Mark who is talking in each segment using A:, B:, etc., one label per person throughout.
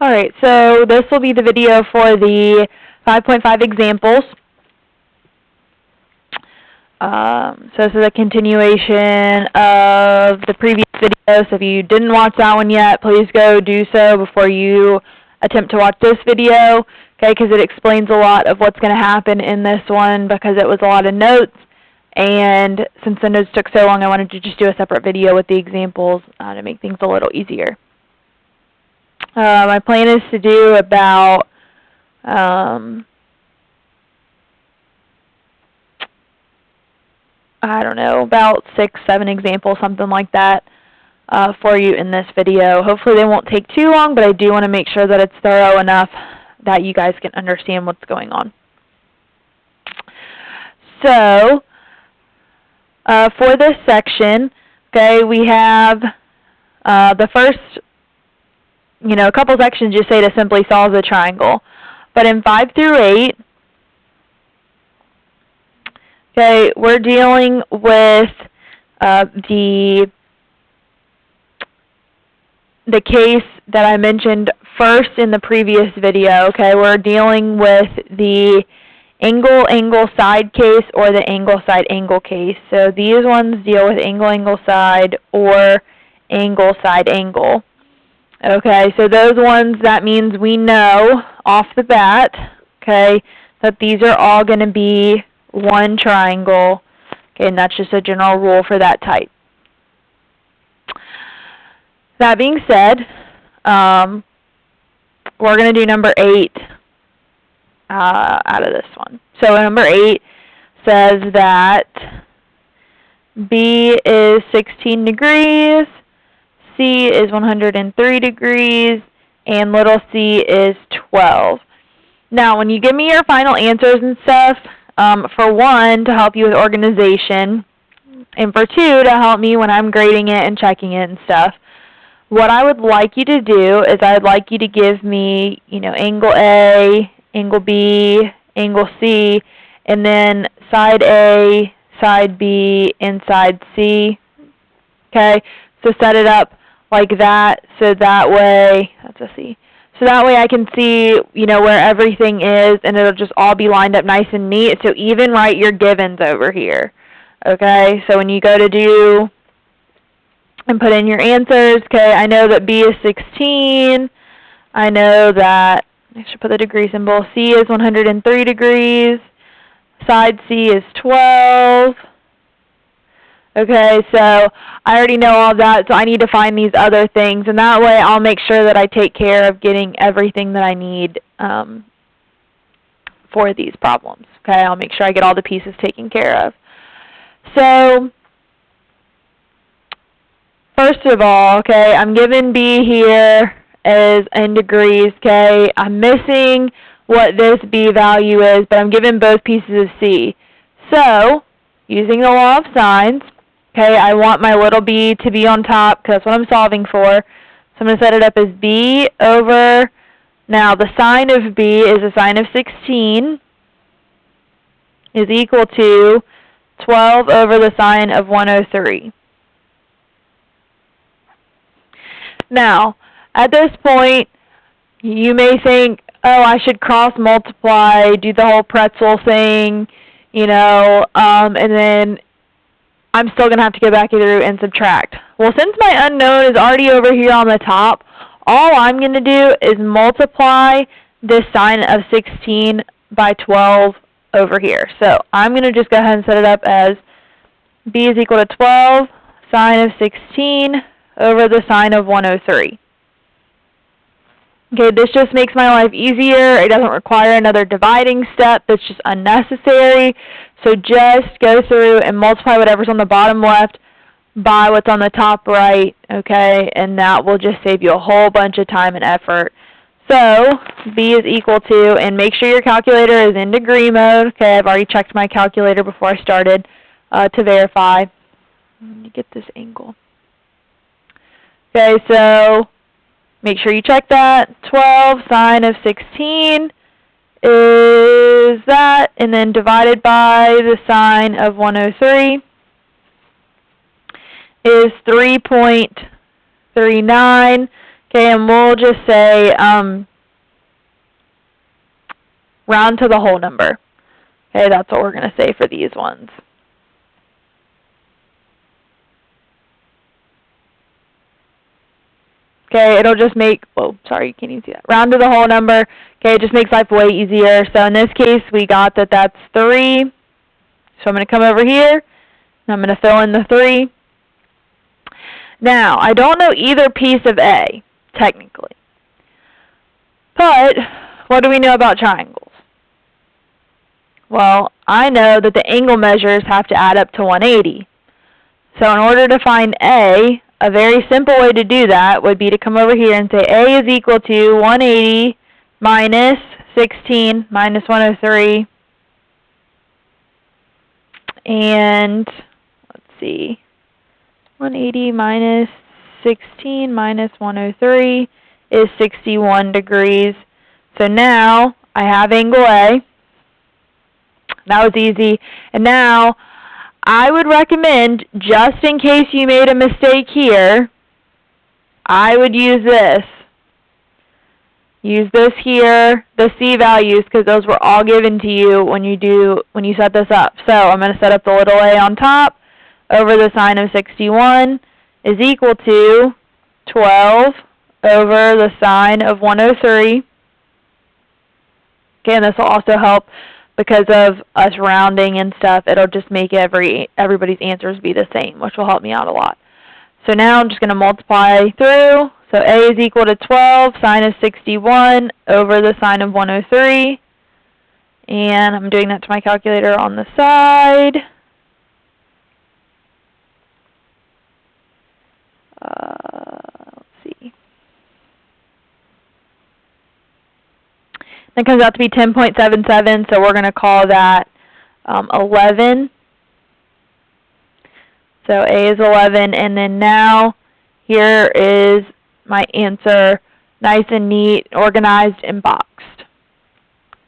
A: Alright, so this will be the video for the 5.5 examples. So this is a continuation of the previous video, so if you didn't watch that one yet, please go do so before you attempt to watch this video, okay, because it explains a lot of what's going to happen in this one because it was a lot of notes, and since the notes took so long, I wanted to just do a separate video with the examples to make things a little easier. My plan is to do about I don't know, about 6, 7 examples, something like that, for you in this video. Hopefully they won't take too long, but I do want to make sure that it's thorough enough that you guys can understand what's going on. So, for this section, okay, we have the first, a couple sections just say to simply solve the triangle. But in 5 through 8, okay, we're dealing with the case that I mentioned first in the previous video. Okay, we're dealing with the angle-angle-side case or the angle-side-angle case. So these ones deal with angle-angle-side or angle-side-angle. Okay, so those ones, that means we know off the bat, okay, that these are all going to be one triangle, okay, and that's just a general rule for that type. That being said, we're going to do number 8 out of this one. So number 8 says that B is 16 degrees, C is 103 degrees, and little c is 12. Now, when you give me your final answers and stuff, for 1, to help you with organization, and for 2, to help me when I'm grading it and checking it and stuff, what I would like you to do is I'd like you to give me, angle A, angle B, angle C, and then side A, side B, and side C. Okay, so set it up like that, so that way, that's a C. So that way I can see, where everything is, and it'll just all be lined up nice and neat. So even write your givens over here. Okay, so when you go to do and put in your answers, okay, I know that B is 16. I know that, I should put the degree symbol, C is 103 degrees. Side C is 12. Okay, so I already know all that, so I need to find these other things, and that way I'll make sure that I take care of getting everything that I need for these problems. Okay, I'll make sure I get all the pieces taken care of. So, first of all, okay, I'm given B here as in degrees, okay. I'm missing what this B value is, but I'm given both pieces of C. So, using the law of sines, okay, I want my little b to be on top because that's what I'm solving for. So I'm going to set it up as b over, now the sine of b is the sine of 16 is equal to 12 over the sine of 103. Now, at this point, you may think, oh, I should cross multiply, do the whole pretzel thing, and then I'm still going to have to go back through and subtract. Well, since my unknown is already over here on the top, all I'm going to do is multiply this sine of 16 by 12 over here. So I'm going to just go ahead and set it up as b is equal to 12 sine of 16 over the sine of 103. Okay, this just makes my life easier. It doesn't require another dividing step. That's just unnecessary. So just go through and multiply whatever's on the bottom left by what's on the top right, okay? And that will just save you a whole bunch of time and effort. So b is equal to, and make sure your calculator is in degree mode. Okay, I've already checked my calculator before I started to verify. Let me get this angle. Okay, so make sure you check that. 12 sine of 16 is that, and then divided by the sine of 103 is 3.39. Okay, and we'll just say round to the whole number. Okay, that's what we're going to say for these ones. Okay, it'll just make, oh, sorry, you can't even see that. Round to the whole number. Okay, it just makes life way easier. So in this case, we got that that's 3. So I'm going to come over here, and I'm going to fill in the 3. Now, I don't know either piece of A, technically. But what do we know about triangles? Well, I know that the angle measures have to add up to 180. So in order to find A, a very simple way to do that would be to come over here and say A is equal to 180 minus 16 minus 103. And let's see, 180 minus 16 minus 103 is 61 degrees. So now I have angle A. That was easy. And now I would recommend, just in case you made a mistake here, I would use this. Use this here, the C values, because those were all given to you when you set this up. So I'm going to set up the little a on top over the sine of 61 is equal to 12 over the sine of 103. Okay, and this will also help because of us rounding and stuff. It'll just make everybody's answers be the same, which will help me out a lot. So now I'm just going to multiply through. So A is equal to 12 sine of 61 over the sine of 103. And I'm doing that to my calculator on the side. Let's see. That comes out to be 10.77, so we're going to call that 11. So A is 11, and then now here is my answer, nice and neat, organized, and boxed.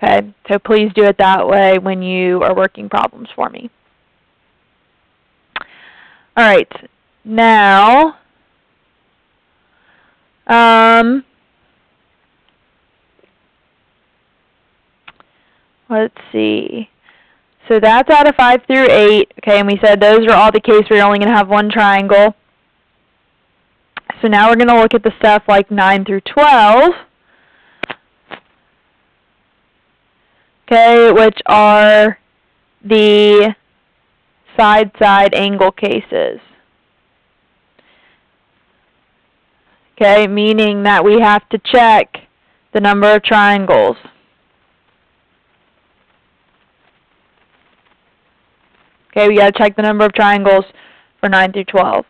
A: Okay, so please do it that way when you are working problems for me. All right, now let's see. So that's out of 5 through 8. Okay, and we said those are all the case where you're only going to have one triangle. So now we're going to look at the stuff like 9 through 12. Okay, which are the side-side angle cases. Okay, meaning that we have to check the number of triangles. Okay, we got to check the number of triangles for 9 through 12.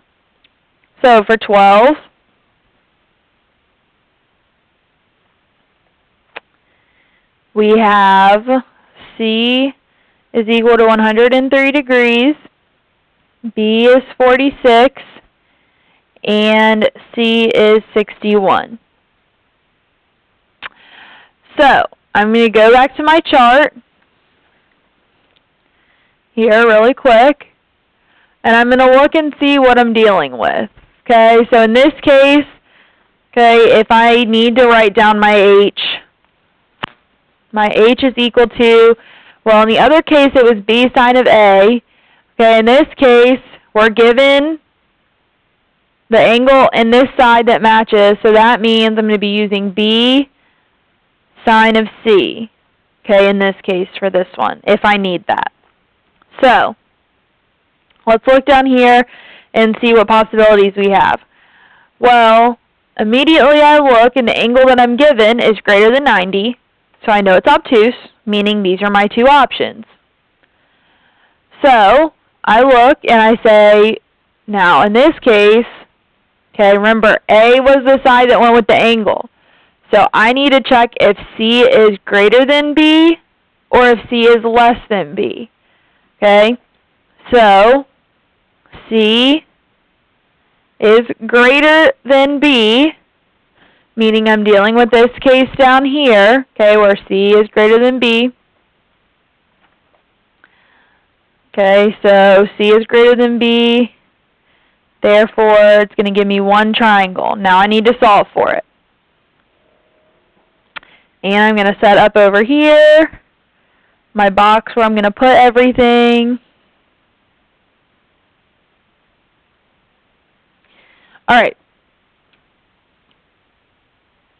A: So for 12, we have C is equal to 103 degrees, B is 46, and C is 61. So I'm going to go back to my chart here really quick, and I'm going to look and see what I'm dealing with. Okay, so in this case, okay, if I need to write down my H is equal to, well, in the other case it was B sine of A. Okay, in this case, we're given the angle in this side that matches, so that means I'm going to be using B sine of C, okay, in this case for this one, if I need that. So let's look down here and see what possibilities we have. Well, immediately I look and the angle that I'm given is greater than 90, so I know it's obtuse, meaning these are my two options. So I look and I say, now in this case, okay, remember A was the side that went with the angle. So I need to check if C is greater than B or if C is less than B. Okay, so C is greater than B, meaning I'm dealing with this case down here, okay, where C is greater than B. Okay, so C is greater than B, Therefore, it's going to give me one triangle. Now I need to solve for it. And I'm going to set up over here my box where I'm going to put everything. Alright.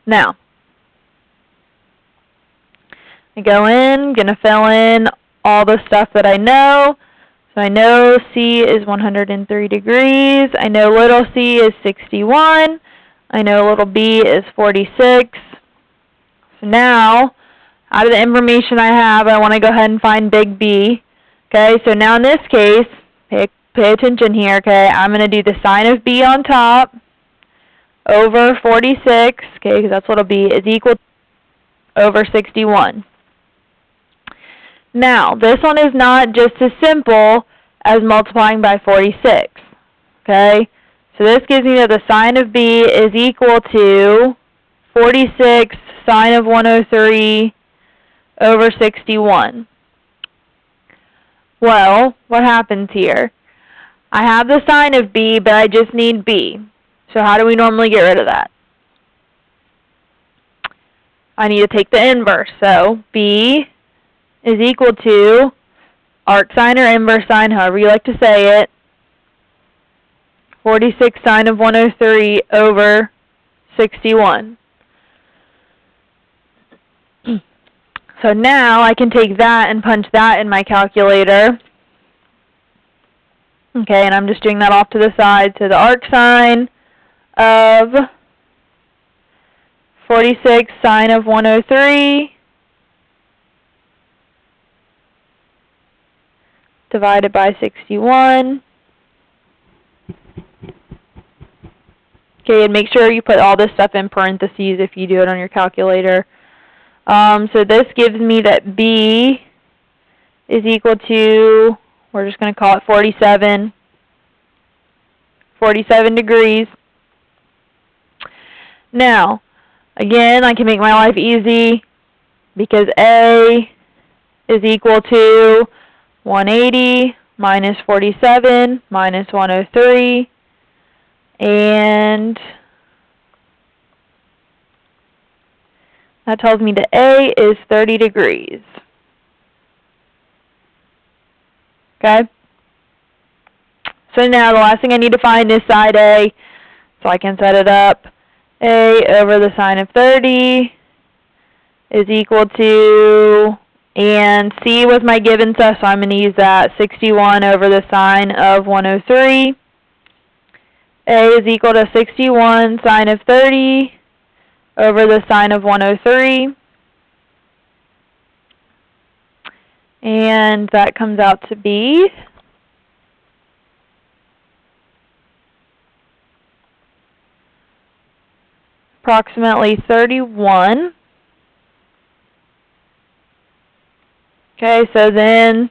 A: Now, I go in, going to fill in all the stuff that I know. So I know C is 103 degrees. I know little c is 61. I know little b is 46. So now, out of the information I have, I want to go ahead and find big B. Okay, so now in this case, pay attention here, okay? I'm going to do the sine of B on top over 46, okay, because that's little b, is equal to over 61. Now, this one is not just as simple as multiplying by 46, okay? So this gives me that the sine of B is equal to 46 sine of 103 over 61. Well, what happens here? I have the sine of B, but I just need B. So how do we normally get rid of that? I need to take the inverse. So B is equal to arc sine or inverse sine, however you like to say it, 46 sine of 103 over 61. So now I can take that and punch that in my calculator. Okay, and I'm just doing that off to the side. So the arc sine of 46 sine of 103 divided by 61. Okay, and make sure you put all this stuff in parentheses if you do it on your calculator. So this gives me that B is equal to, we're just going to call it 47 degrees. Now, again, I can make my life easy because A is equal to 180 minus 47 minus 103, and that tells me that A is 30 degrees. Okay? So now the last thing I need to find is side A, so I can set it up. A over the sine of 30 is equal to, and C was my given stuff, so I'm going to use that, 61 over the sine of 103. A is equal to 61 sine of 30 over the sine of 103. And that comes out to be approximately 31. Okay, so then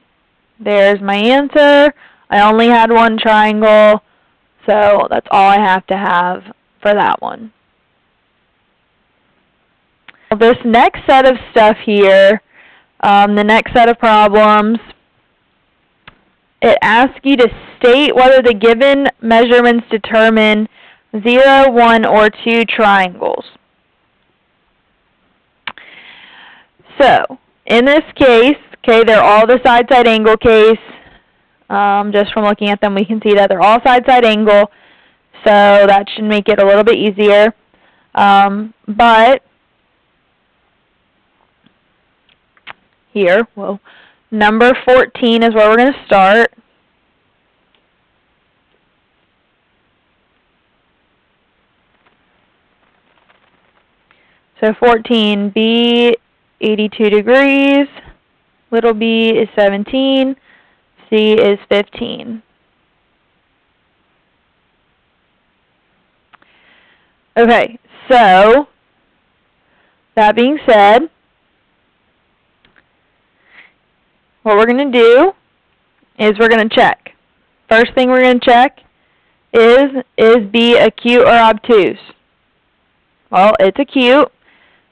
A: there's my answer. I only had one triangle, so that's all I have to have for that one. This next set of stuff here, the next set of problems, it asks you to state whether the given measurements determine 0, 1, or 2 triangles. So, in this case, okay, they're all the side-side angle case. Just from looking at them, we can see that they're all side-side angle, so that should make it a little bit easier. But here, well, number 14 is where we're going to start. So 14, B, 82 degrees, little b is 17, C is 15. Okay, so that being said, what we're going to do is we're going to check. First thing we're going to check is B acute or obtuse? Well, it's acute.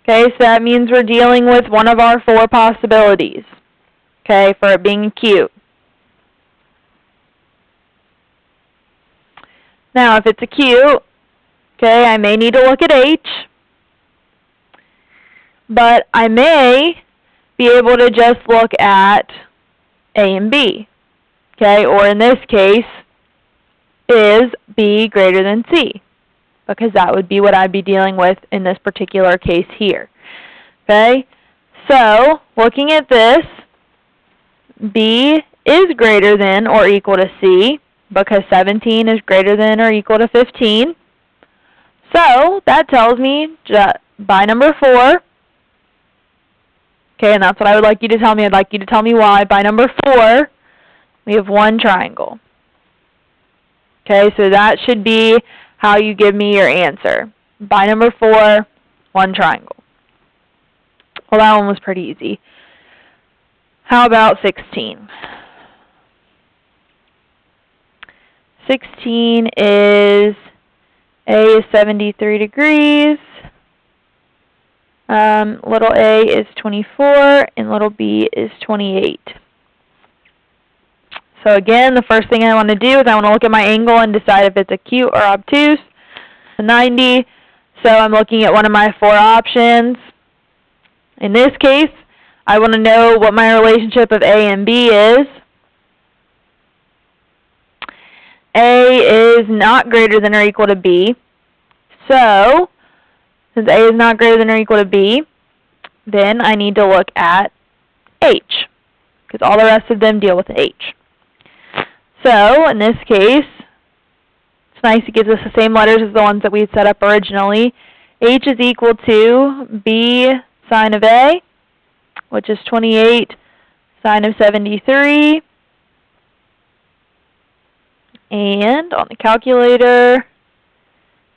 A: Okay, so that means we're dealing with one of our 4 possibilities, okay, for it being acute. Now, if it's acute, okay, I may need to look at H, but I may be able to just look at A and B, okay, or in this case, is B greater than C? Because that would be what I'd be dealing with in this particular case here, okay? So, looking at this, B is greater than or equal to C, because 17 is greater than or equal to 15. So, that tells me by number 4, okay, and that's what I would like you to tell me. I'd like you to tell me why. By number 4, we have one triangle. Okay, so that should be how you give me your answer. By number 4, one triangle. Well, that one was pretty easy. How about 16? 16 is A is 73 degrees, little a is 24, and little b is 28. So again, the first thing I want to do is I want to look at my angle and decide if it's acute or obtuse. 90, so I'm looking at one of my 4 options. In this case, I want to know what my relationship of A and B is. A is not greater than or equal to B. So, since A is not greater than or equal to B, then I need to look at H, because all the rest of them deal with H. So, in this case, it's nice it gives us the same letters as the ones that we had set up originally. H is equal to B sine of A, which is 28 sine of 73. And on the calculator,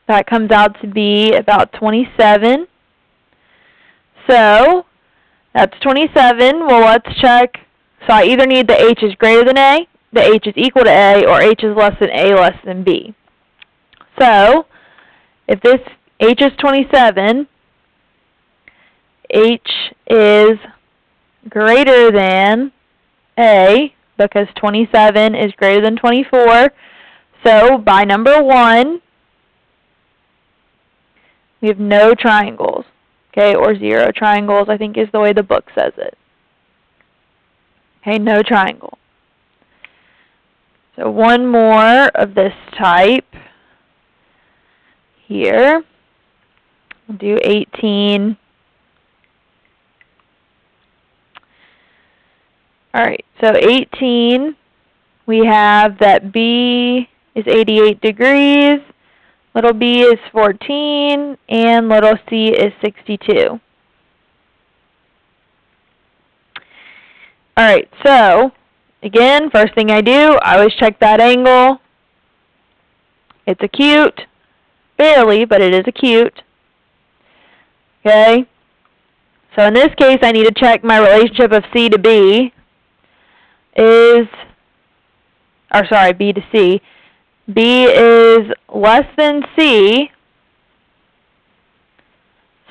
A: that comes out to be about 27. So, that's 27. Well, let's check. So I either need the H is greater than A, the H is equal to A, or H is less than A less than B. So, if this H is 27, H is greater than A, because 27 is greater than 24. So, by number 1, we have no triangles, okay, or 0 triangles, I think is the way the book says it. Okay, no triangle. So, one more of this type here. We'll do 18. Alright, so 18, we have that B is 88 degrees, little b is 14, and little c is 62. Alright, so, again, first thing I do, I always check that angle. It's acute, barely, but it is acute. Okay, so in this case, I need to check my relationship of C to B. B to C. B is less than C,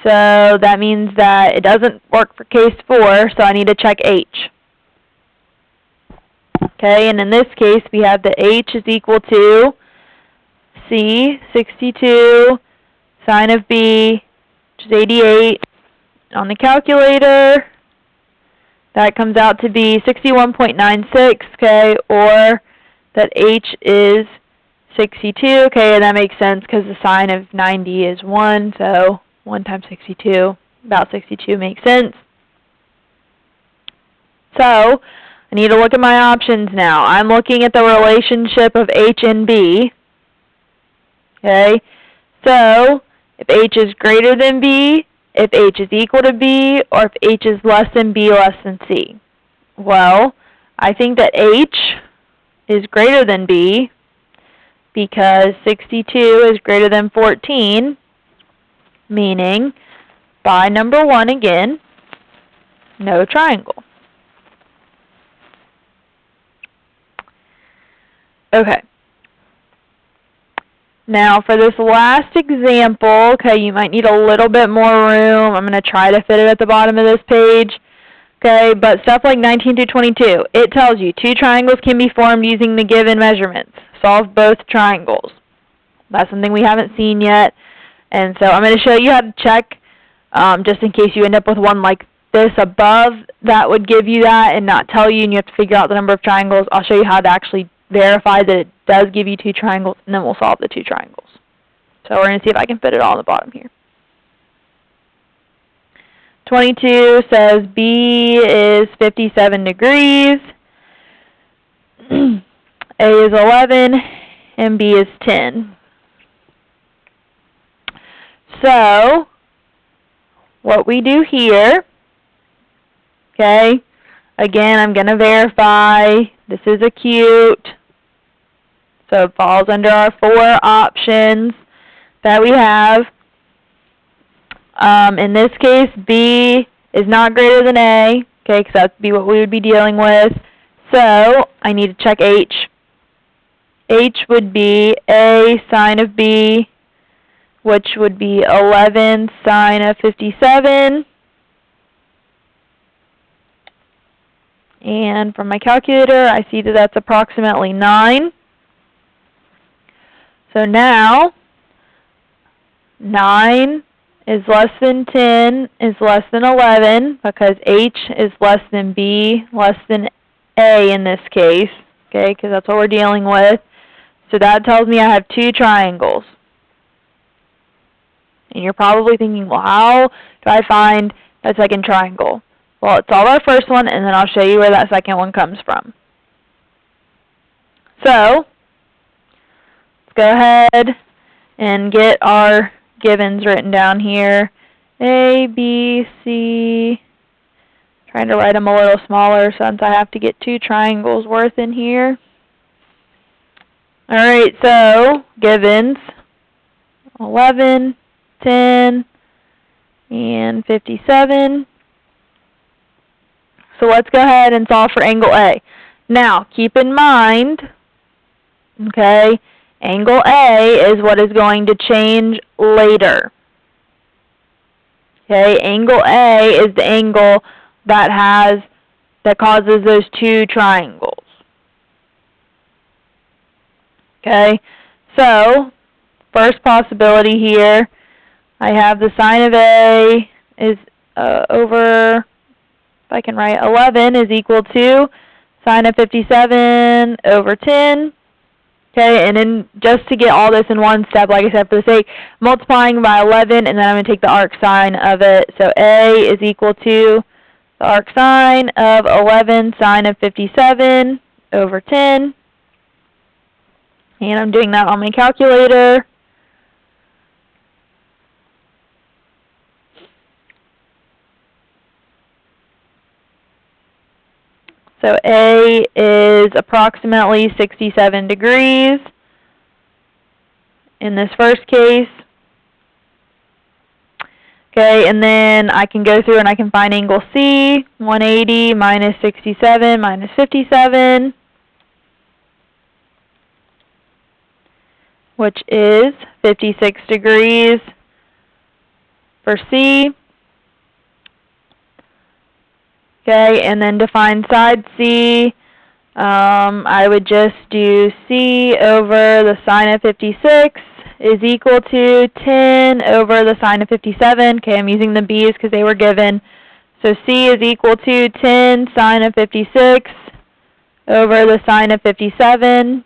A: so that means that it doesn't work for case 4, so I need to check H. Okay, and in this case, we have that H is equal to C, 62, sine of B, which is 88. On the calculator, that comes out to be 61.96, okay, or that H is 62, okay, and that makes sense because the sine of 90 is 1, so 1 times 62, about 62 makes sense. So, I need to look at my options now. I'm looking at the relationship of H and B, okay, so if H is greater than B, if H is equal to B, or if H is less than B less than C. Well, I think that H is greater than B because 62 is greater than 14, meaning by number 1 again, no triangle. Okay. Now, for this last example, okay, you might need a little bit more room. I'm going to try to fit it at the bottom of this page. Okay, but stuff like 19 through 22, it tells you 2 triangles can be formed using the given measurements. Solve both triangles. That's something we haven't seen yet. And so I'm going to show you how to check, just in case you end up with one like this above that would give you that and not tell you, and you have to figure out the number of triangles. I'll show you how to actually verify that it does give you 2 triangles, and then we'll solve the 2 triangles. So we're going to see if I can fit it all on the bottom here. 22 says B is 57 degrees, A is 11, and B is 10. So what we do here, okay, again, I'm going to verify this is acute, so it falls under our 4 options that we have. In this case, B is not greater than A, okay, because that would be what we would be dealing with. So I need to check H. H would be A sine of B, which would be 11 sine of 57. And from my calculator, I see that that's approximately 9. So now, 9 is less than 10 is less than 11, because H is less than B, less than A in this case, okay, because that's what we're dealing with. So that tells me I have 2 triangles. And you're probably thinking, well, how do I find a second triangle? Well, let's solve our first one, and then I'll show you where that second one comes from. So let's go ahead and get our givens written down here. A, B, C. Trying to write them a little smaller since I have to get 2 triangles worth in here. Alright, so givens 11, 10, and 57. So let's go ahead and solve for angle A. Now, keep in mind, okay, angle A is what is going to change later. Okay, angle A is the angle that causes those 2 triangles. Okay, so first possibility here, I have the sine of A is over, if I can write 11 is equal to sine of 57 over 10. Okay, and then just to get all this in one step, like I said, for the sake, multiplying by 11, and then I'm going to take the arc sine of it. So A is equal to the arc sine of 11 sine of 57 over 10. And I'm doing that on my calculator. So A is approximately 67 degrees in this first case. Okay, and then I can go through and I can find angle C, 180 minus 67 minus 57, which is 56 degrees for C. Okay, and then to find side C, I would just do C over the sine of 56 is equal to 10 over the sine of 57. Okay, I'm using the B's because they were given. So C is equal to 10 sine of 56 over the sine of 57.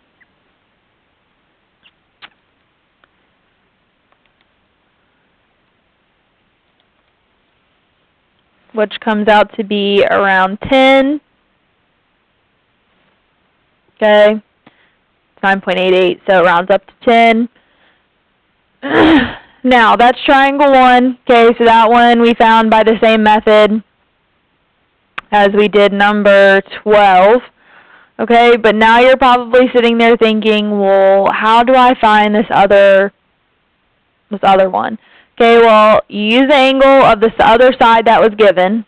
A: Which comes out to be around 10. Okay, 9.88, so it rounds up to 10. Now, that's triangle 1. Okay, so that one we found by the same method as we did number 12. Okay, but now you're probably sitting there thinking, well, how do I find this other one? Okay, well, you use the angle of this other side that was given.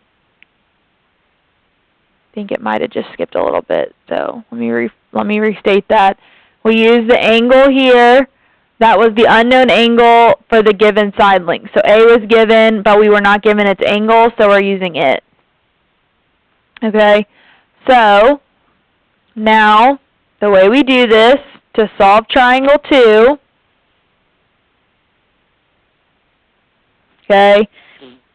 A: I think it might have just skipped a little bit, so let me restate that. We use the angle here. That was the unknown angle for the given side length. So A was given, but we were not given its angle, so we're using it. Okay, so now the way we do this to solve triangle 2, Okay?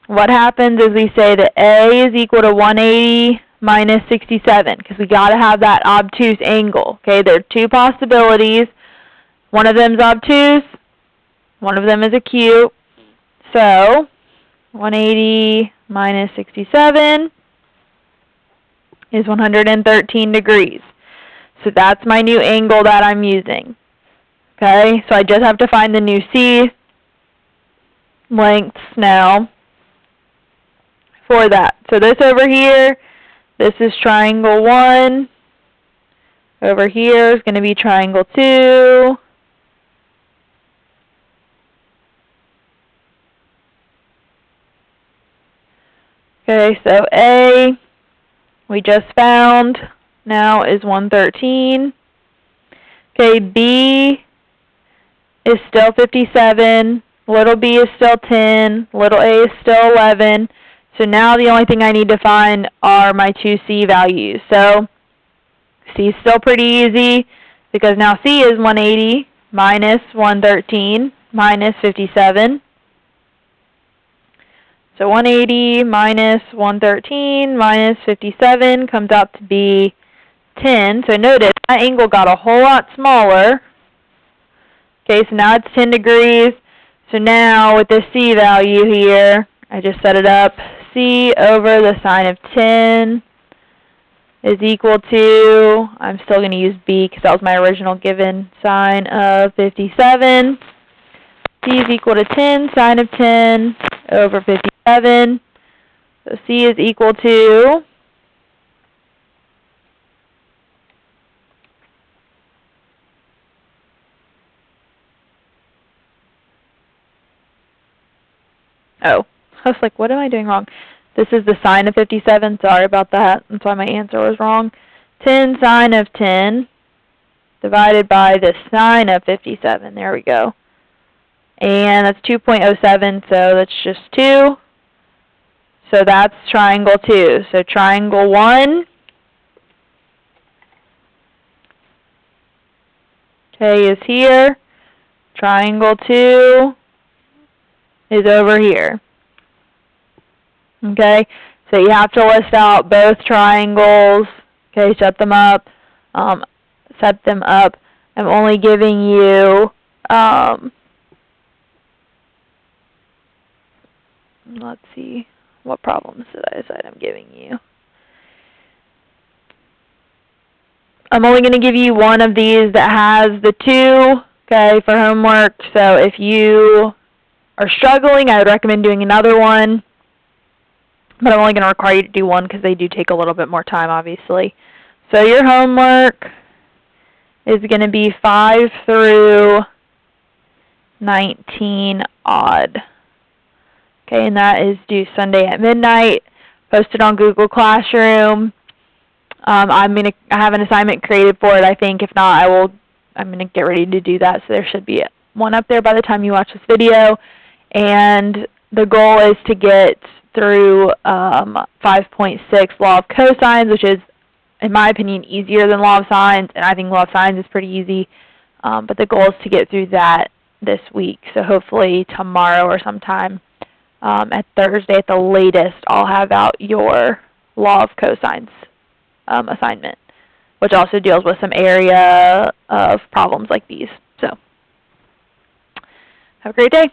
A: What happens is we say that A is equal to 180 minus 67, because we got to have that obtuse angle. Okay, there are two possibilities. One of them is obtuse, one of them is acute. So 180 minus 67 is 113 degrees. So that's my new angle that I'm using. Okay, so I just have to find the new C lengths now for that. So this over here, this is triangle 1. Over here is going to be triangle 2. Okay, so A, we just found, now is 113. Okay, B is still 57. Little b is still 10. Little a is still 11. So now the only thing I need to find are my two C values. So C is still pretty easy because now C is 180 minus 113 minus 57. So 180 minus 113 minus 57 comes out to be 10. So notice my angle got a whole lot smaller. Okay, so now it's 10 degrees. So now with this C value here, I just set it up. C over the sine of 10 is equal to, I'm still going to use B because that was my original given, sine of 57. C is equal to 10 sine of 10 over 57. So C is equal to oh, I was like, what am I doing wrong? This is the sine of 57. Sorry about that. That's why my answer was wrong. 10 sine of 10 divided by the sine of 57. There we go. And that's 2.07, so that's just 2. So that's triangle 2. So triangle 1, okay, is here. Triangle 2 is over here. Okay, so you have to list out both triangles. Okay, set them up. I'm only giving you, let's see, what problems did I decide I'm giving you? I'm only going to give you one of these that has the 2, okay, for homework. So if you are struggling, I would recommend doing another one. But I'm only going to require you to do one because they do take a little bit more time, obviously. So your homework is going to be 5 through 19 odd. Okay, and that is due Sunday at midnight. Posted on Google Classroom. I have an assignment created for it, I think. If not, I'm going to get ready to do that. So there should be one up there by the time you watch this video. And the goal is to get through 5.6 law of cosines, which is, in my opinion, easier than law of sines, and I think law of sines is pretty easy. But the goal is to get through that this week. So hopefully tomorrow or sometime at Thursday at the latest, I'll have out your law of cosines assignment, which also deals with some area of problems like these. So have a great day.